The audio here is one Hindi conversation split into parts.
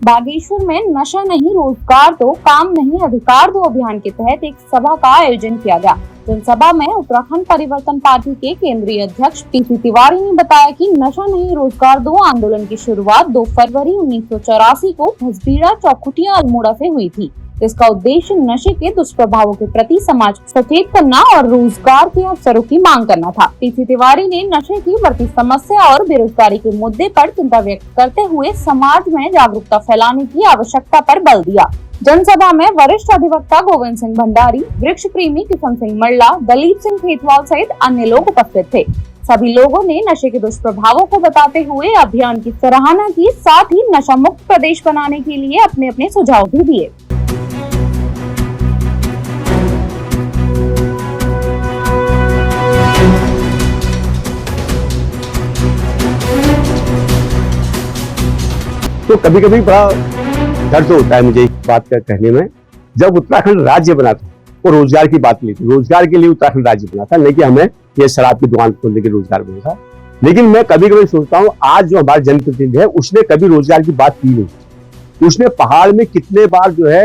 बागेश्वर में नशा नहीं रोजगार दो, काम नहीं अधिकार दो अभियान के तहत एक सभा का आयोजन किया गया। जनसभा में उत्तराखंड परिवर्तन पार्टी के केंद्रीय अध्यक्ष पीसी तिवारी ने बताया कि नशा नहीं रोजगार दो आंदोलन की शुरुआत 2 फरवरी 1984 को भसबीड़ा, चौखुटिया, अल्मोड़ा से हुई थी। इसका उद्देश्य नशे के दुष्प्रभावों के प्रति समाज सचेत करना और रोजगार के अवसरों की मांग करना था। पीसी तिवारी ने नशे की बढ़ती समस्या और बेरोजगारी के मुद्दे पर चिंता व्यक्त करते हुए समाज में जागरूकता फैलाने की आवश्यकता पर बल दिया। जनसभा में वरिष्ठ अधिवक्ता गोविंद सिंह भंडारी, वृक्ष प्रेमी किशन सिंह मल्ला, दलीप सिंह खेतवाल सहित अन्य लोग उपस्थित थे। सभी लोगों ने नशे के दुष्प्रभावों को बताते हुए अभियान की सराहना की, साथ ही नशा मुक्त प्रदेश बनाने के लिए अपने अपने सुझाव भी दिए। तो कभी कभी बड़ा दर्द होता है मुझे एक बात कहने में। जब उत्तराखंड राज्य बना था वो रोजगार की बात ली थी, रोजगार के लिए उत्तराखंड राज्य बना था, नहीं कि हमें ये शराब की दुकान खोलने के रोजगार बना था। लेकिन मैं कभी कभी सोचता हूँ आज जो हमारे जनप्रतिनिधि है उसने कभी रोजगार की बात की नहीं। उसने पहाड़ में कितने बार जो है,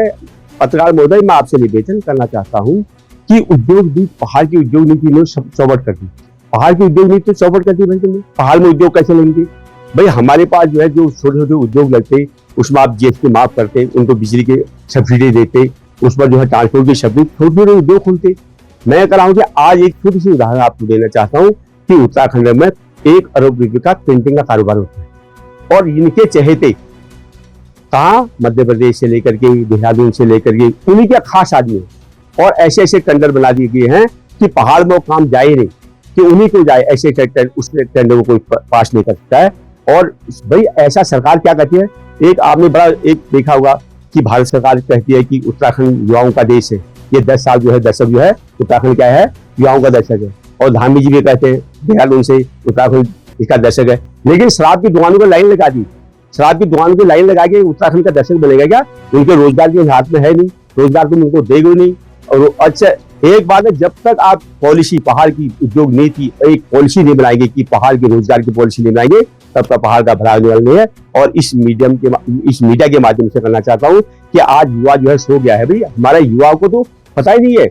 पत्रकार महोदय मैं आपसे निवेदन करना चाहता हूँ कि उद्योग नीति, पहाड़ की उद्योग नीति ने चौपट कर दी। पहाड़ की उद्योग नीति चौपट कर दी भाई तुमने। पहाड़ में उद्योग कैसे लेंगे भाई? हमारे पास जो है जो छोटे छोटे उद्योग लगते उसमें आप जीएसटी माफ करते, उनको बिजली के सब्सिडी देते, उस पर जो है ट्रांसपोर्ट की सब्सिडी, छोटे छोटे उद्योग खुलते। मैं कह रहा हूँ कि आज एक छोटी सी उदाहरण आपको देना चाहता हूँ कि उत्तराखंड में 1 अरब रुपए का प्रिंटिंग का कारोबार होता है और इनके चहेते कहाँ, मध्य प्रदेश से लेकर के देहरादून से लेकर के उन्हीं के खास आदमी है। और ऐसे ऐसे टेंडर बना दिए गए हैं कि पहाड़ में वो काम जाए नहीं, कि उन्हीं को जाए। ऐसे उस टेंडर को कोई पास नहीं कर सकता है। और भाई ऐसा सरकार क्या कहती है? एक आपने बड़ा एक देखा होगा कि भारत सरकार कहती है कि उत्तराखंड युवाओं का देश है। ये 10 साल जो है दशक जो है उत्तराखंड क्या है, युवाओं का दशक है। और धामी जी भी कहते हैं देहरादून से उत्तराखंड इसका दशक है। लेकिन शराब की दुकानों को लाइन लगा दी, शराब की दुकानों को लाइन लगा के उत्तराखंड का दशक बनेगा क्या? उनके रोजगार के हाथ में है नहीं, रोजगार तुम उनको देगा नहीं। और अच्छा एक बात है, जब तक आप पॉलिसी, पहाड़ की उद्योग नीति एक पॉलिसी नहीं बनाएंगे कि पहाड़ के रोजगार की पॉलिसी नहीं बनाएंगे, तब तक पहाड़ का भला होने वाला नहीं है। और इस मीडिया के माध्यम से करना चाहता हूँ कि आज युवा जो है सो गया है भाई। हमारे युवाओं को तो पता ही नहीं है।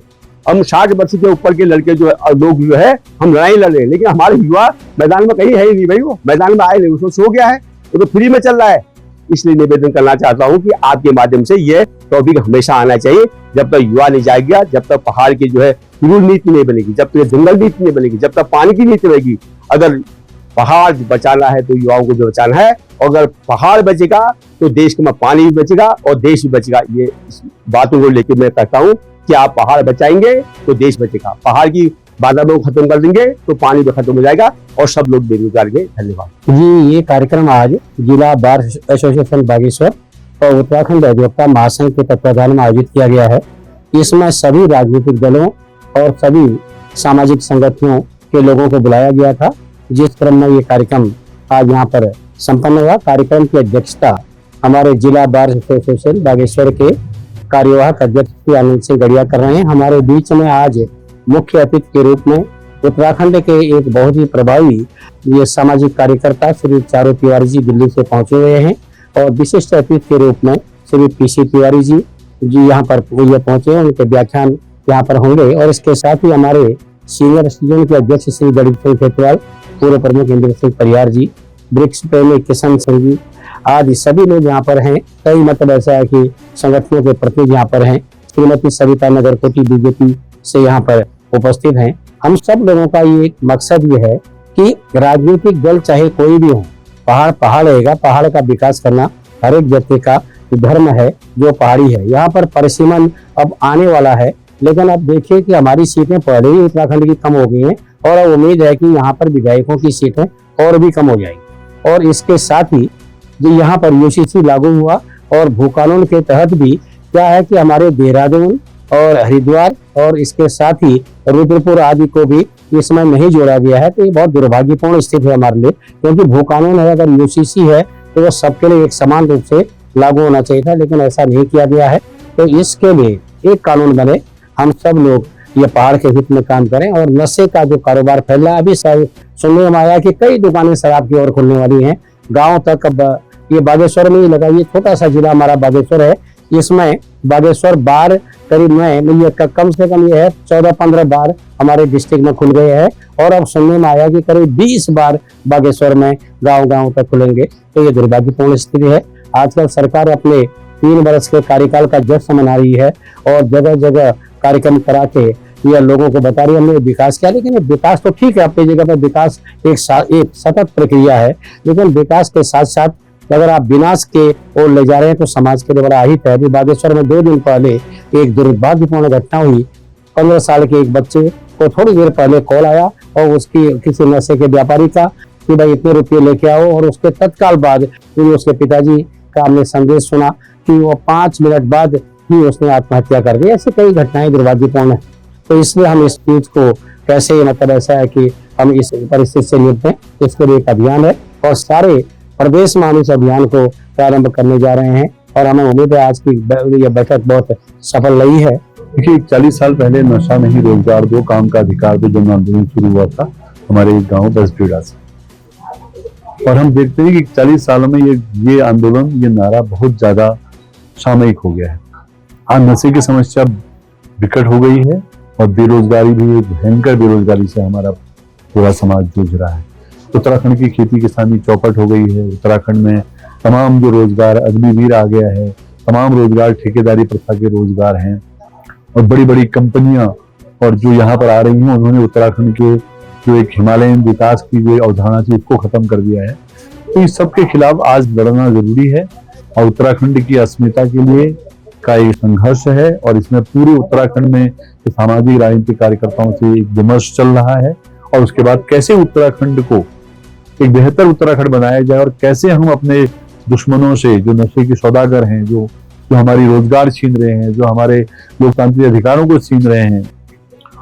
हम 60 वर्ष के ऊपर के लड़के जो लोग जो है हम लड़ाई लड़ रहे हैं, लेकिन हमारे युवा मैदान में कहीं है ही नहीं भाई। वो मैदान में आए नहीं, उसको सो गया है, वो तो फ्री में चल रहा है। इसलिए निवेदन करना चाहता हूँ कि आपके माध्यम से ये टॉपिक हमेशा आना चाहिए। जब तक युवा नहीं जाएगा, जब तक पहाड़ की जो है रूल नीति नहीं बनेगी, जब तक जंगल नीति नहीं बनेगी, जब तक पानी की नीति बनेगी। अगर पहाड़ बचाना है तो युवाओं को भी बचाना है। और अगर पहाड़ बचेगा तो देश में पानी भी बचेगा और देश भी बचेगा। ये बातों को लेकर मैं कहता हूँ कि आप पहाड़ बचाएंगे तो देश बचेगा। पहाड़ की बाधाओं को खत्म कर देंगे तो पानी भी खत्म हो जाएगा और सब लोग बेरोजगार के। धन्यवाद जी। ये कार्यक्रम आज जिला बार एसोसिएशन बागेश्वर और उत्तराखंड अधिवक्ता महासंघ के तत्वाधान में आयोजित किया गया है। इसमें सभी राजनीतिक दलों और सभी सामाजिक संगठनों के लोगों को बुलाया गया था, जिस क्रम में ये कार्यक्रम आज यहाँ पर संपन्न हुआ। कार्यक्रम की अध्यक्षता हमारे जिला बार एसोसिएशन बागेश्वर के कार्यवाहक अध्यक्ष श्री आनंद सिंह गढ़िया कर रहे हैं। हमारे बीच में आज मुख्य अतिथि के रूप में उत्तराखंड के एक बहुत ही प्रभावी ये सामाजिक कार्यकर्ता श्री चारू तिवारी जी दिल्ली से पहुंचे हुए हैं। और विशिष्ट अतिथि के रूप में श्री पीसी तिवारी जी यहाँ पर ये पहुंचे हैं, उनके व्याख्यान यहाँ पर होंगे। और इसके साथ ही हमारे सीनियर सिटीजन के अध्यक्ष श्री दलीप सिंह खेतवाल, पूर्व प्रमुख इंद्र सिंह परियार जी, वृक्ष प्रेमी किशन सिंह जी आदि सभी लोग यहाँ पर हैं। कई मतलब ऐसा है कि संगठनों के प्रतिनिधि यहाँ पर हैं। श्रीमती सविता नगरकोटी बीजेपी से यहाँ पर उपस्थित हैं। हम सब लोगों का ये मकसद ये है कि राजनीतिक दल चाहे कोई भी हो, पहाड़ रहेगा। पहाड़ का विकास करना हर एक व्यक्ति का धर्म है जो पहाड़ी है। यहाँ पर परिसीमन अब आने वाला है, लेकिन अब देखिए कि हमारी सीटें पहले ही उत्तराखंड की कम हो गई हैं और अब उम्मीद है कि यहाँ पर विधायकों की सीटें और भी कम हो जाएंगी। और इसके साथ ही जो यहाँ पर यूसीसी लागू हुआ और भू कानून के तहत भी क्या है कि हमारे देहरादून और हरिद्वार और इसके साथ ही रुद्रपुर आदि को भी इसमें नहीं जोड़ा गया है। तो ये बहुत दुर्भाग्यपूर्ण स्थिति है हमारे लिए, क्योंकि भू कानून है, अगर यूसीसी है तो वो सबके लिए एक समान रूप से लागू होना चाहिए था, लेकिन ऐसा नहीं किया गया है। तो इसके लिए एक कानून बने, हम सब लोग ये पहाड़ के हित में काम करें। और नशे का जो कारोबार फैल रहा है, अभी सुनने में आया कि कई दुकानें शराब की ओर खुलने वाली हैं, गाँव तक अब ये बागेश्वर में ही लगा, ये छोटा सा जिला हमारा बागेश्वर है। इसमें बागेश्वर बार करीब में ये कम से कम ये है 14-15 बार हमारे डिस्ट्रिक्ट में खुल गए हैं, और अब सुनने में आया कि करीब 20 बार बागेश्वर में गांव-गांव तक खुलेंगे। तो ये दुर्भाग्यपूर्ण स्थिति है। आजकल सरकार अपने 3 वर्ष के कार्यकाल का जश्न मना रही है और जगह जगह कार्यक्रम करा के यह लोगों को बता रही है हमने विकास किया, लेकिन विकास तो ठीक है अपनी जगह पर, विकास एक सतत प्रक्रिया है, लेकिन विकास के साथ साथ अगर आप विनाश के ओर ले जा रहे हैं तो समाज के लिए बड़ा अहित है। अभी बागेश्वर में 2 दिन पहले एक दुर्भाग्यपूर्ण घटना हुई। 15 साल के एक बच्चे को थोड़ी देर पहले कॉल आया और उसकी किसी नशे के व्यापारी का कि भाई इतने रुपये लेके आओ, और उसके तत्काल बाद उसके पिताजी का हमने संदेश सुना कि वो 5 मिनट बाद ही उसने आत्महत्या कर दी। ऐसी कई घटनाएं दुर्भाग्यपूर्ण है। तो इसलिए हम इस चीज को कैसे, मतलब ऐसा है कि हम इस परिस्थिति से निपटें, इसके लिए एक अभियान है और सारे प्रदेश में हम इस अभियान को प्रारंभ करने जा रहे हैं और हमें उम्मीद है आज की यह बैठक बहुत सफल रही है। देखिए 40 साल पहले नशा नहीं रोजगार दो काम का अधिकार दो जन आंदोलन शुरू हुआ था हमारे गांव बसडीड़ा से, और हम देखते हैं कि 40 सालों में ये आंदोलन, ये नारा बहुत ज्यादा सामयिक हो गया है। आज नशे की समस्या विकट हो गई है और बेरोजगारी भी, भयंकर बेरोजगारी से हमारा पूरा समाज जूझ रहा है। उत्तराखंड की खेती किसानी चौपट हो गई है। उत्तराखंड में तमाम जो रोजगार अग्निवीर आ गया है, तमाम रोजगार ठेकेदारी प्रथा के रोजगार हैं, और बड़ी बड़ी कंपनियां और जो यहाँ पर आ रही हैं उन्होंने उत्तराखंड के जो एक हिमालयन विकास की जो अवधारणा थी उसको खत्म कर दिया है। तो इस सब के खिलाफ आज लड़ना जरूरी है और उत्तराखंड की अस्मिता के लिए का एक संघर्ष है, और इसमें पूरे उत्तराखंड में सामाजिक राजनीतिक कार्यकर्ताओं से एक विमर्श चल रहा है और उसके बाद कैसे उत्तराखंड को एक बेहतर उत्तराखंड बनाया जाए और कैसे हम अपने दुश्मनों से, जो नशे के सौदागर हैं, जो हमारी रोजगार छीन रहे हैं, जो हमारे लोकतांत्रिक अधिकारों को छीन रहे हैं,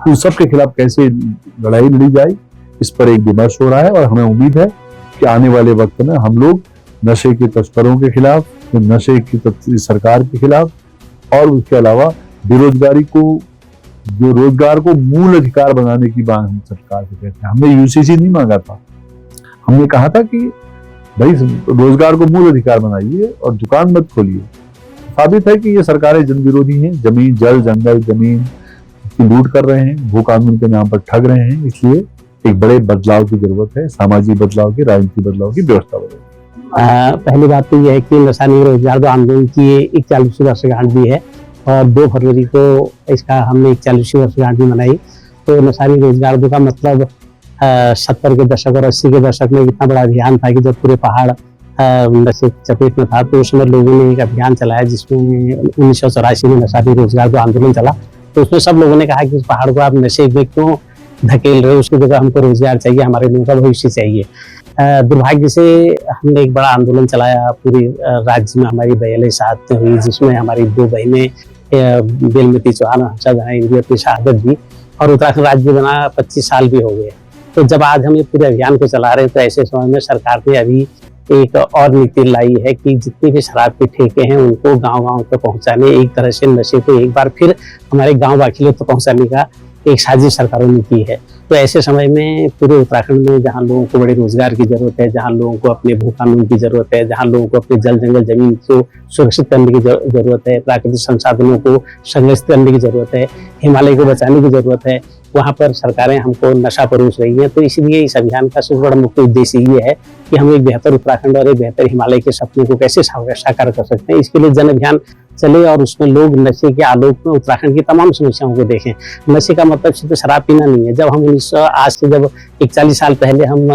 उन सब के खिलाफ कैसे लड़ाई लड़ी जाए, इस पर एक विमर्श हो रहा है। और हमें उम्मीद है कि आने वाले वक्त में हम लोग नशे के तस्करों के खिलाफ, नशे की सरकार के खिलाफ, और उसके अलावा बेरोजगारी को, जो रोजगार को मूल अधिकार बनाने की बात हम सरकार से कहते हैं। हमने यूसीसी नहीं मांगा था, हमने कहा था कि भाई रोजगार को मूल अधिकार बनाइए और दुकान मत खोलिए। साबित है कि ये सरकारें जन विरोधी हैं, जमीन, जल, जंगल, जमीन की लूट कर रहे हैं, भू कानून के नाम पर ठग रहे हैं। इसलिए एक बड़े बदलाव की जरूरत है, सामाजिक बदलाव की, राजनीतिक बदलाव की, व्यवस्था बदलाव। पहली बात तो यह है कि नशा नहीं रोजगार दो आंदोलन की 41वीं वर्षगांठ भी है और 2 फरवरी को इसका हमने 41वीं वर्षगांठ भी मनाई। तो नशा नहीं रोजगार दो का मतलब 70 के दशक और 80 के दशक में इतना बड़ा अभियान था कि जब पूरे पहाड़ नशे चपेट में था, तो उसमें लोगों ने एक अभियान चलाया जिसमें 1984 में नशा नहीं रोजगार दो आंदोलन चला। तो उसमें सब लोगों ने कहा कि इस पहाड़ को आप नशे में क्यों धकेल रहे हो, उसकी जगह हमको रोजगार चाहिए, हमारे लोगों का भविष्य चाहिए। दुर्भाग्य से हमने एक बड़ा आंदोलन चलाया पूरे राज्य में, हमारी 42 शहादतें हुई, जिसमें हमारी 2 बहनें बेलमती चौहान और हंसा जहाँ इनकी अपनी शहादत दी, और उत्तराखंड राज्य बना 25 साल भी हो गए। तो जब आज हम ये पूरे अभियान को चला रहे हैं तो ऐसे समय में सरकार ने अभी एक और नीति लाई है कि जितने भी शराब के ठेके हैं उनको गांव-गांव तक पहुंचाने, एक तरह से नशे को एक बार फिर हमारे गांव वाकिलों तक पहुंचाने का एक साजिश सरकारों ने की है। तो ऐसे समय में पूरे उत्तराखंड में जहां लोगों को बड़े रोजगार की जरूरत है, जहां लोगों को अपने भू कानून की जरूरत है, जहां लोगों को अपने जल, जंगल, जमीन को सुरक्षित करने की जरूरत है, प्राकृतिक संसाधनों को संरक्षित करने की जरूरत है, हिमालय को बचाने की जरूरत है, वहाँ पर सरकारें हमको नशा परोस रही हैं। तो इसलिए इस अभियान का सबसे बड़ा मुख्य उद्देश्य ये है कि हम एक बेहतर उत्तराखंड और एक बेहतर हिमालय के सपने को कैसे साकार कर सकते हैं। इसके लिए जन अभियान चले और उसमें लोग नशे के आलोक में उत्तराखंड की तमाम समस्याओं को देखें। नशे का मतलब सिर्फ शराब पीना नहीं है। जब हम आज से जब 41 साल पहले हम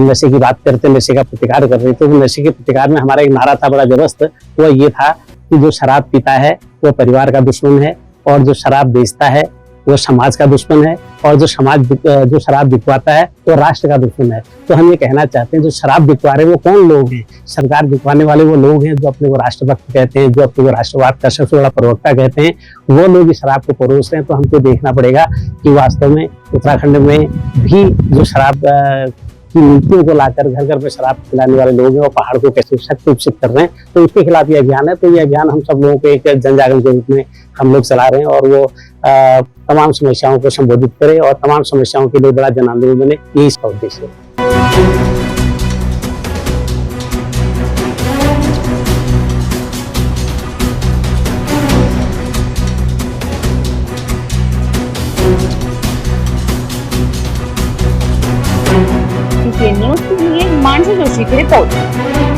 नशे की बात करते, नशे का प्रतिकार कर रहे थे, तो नशे के प्रतिकार में हमारा एक नारा था बड़ा जबरदस्त, वो ये था कि जो शराब पीता है वो परिवार का दुश्मन है, और जो शराब बेचता है वो समाज का दुश्मन है, और जो शराब बिकवाता है वो राष्ट्र का दुश्मन है। तो हम ये कहना चाहते हैं जो शराब बिकवा रहे हैं वो कौन लोग हैं? सरकार बिकवाने वाले वो लोग हैं जो अपने को राष्ट्रभक्त कहते हैं, जो अपने को राष्ट्रवाद का सबसे बड़ा प्रवक्ता कहते हैं, वो लोग इस शराब को परोस रहे हैं। तो हमको देखना पड़ेगा कि वास्तव में उत्तराखंड में भी जो शराब की नीतियों को लाकर घर घर में शराब पिलाने वाले लोग हैं और पहाड़ को कैसे शक्ति विकसित कर रहे हैं, तो उसके खिलाफ ये अभियान है। तो ये अभियान हम सब लोगों को एक जन जागरण के रूप में हम लोग चला रहे हैं, और वो तमाम समस्याओं को संबोधित करे और तमाम समस्याओं के लिए बड़ा जन आंदोलन बने, यही इसका उद्देश्य है। BK न्यूज के लिए मानसी जोशी की रिपोर्ट।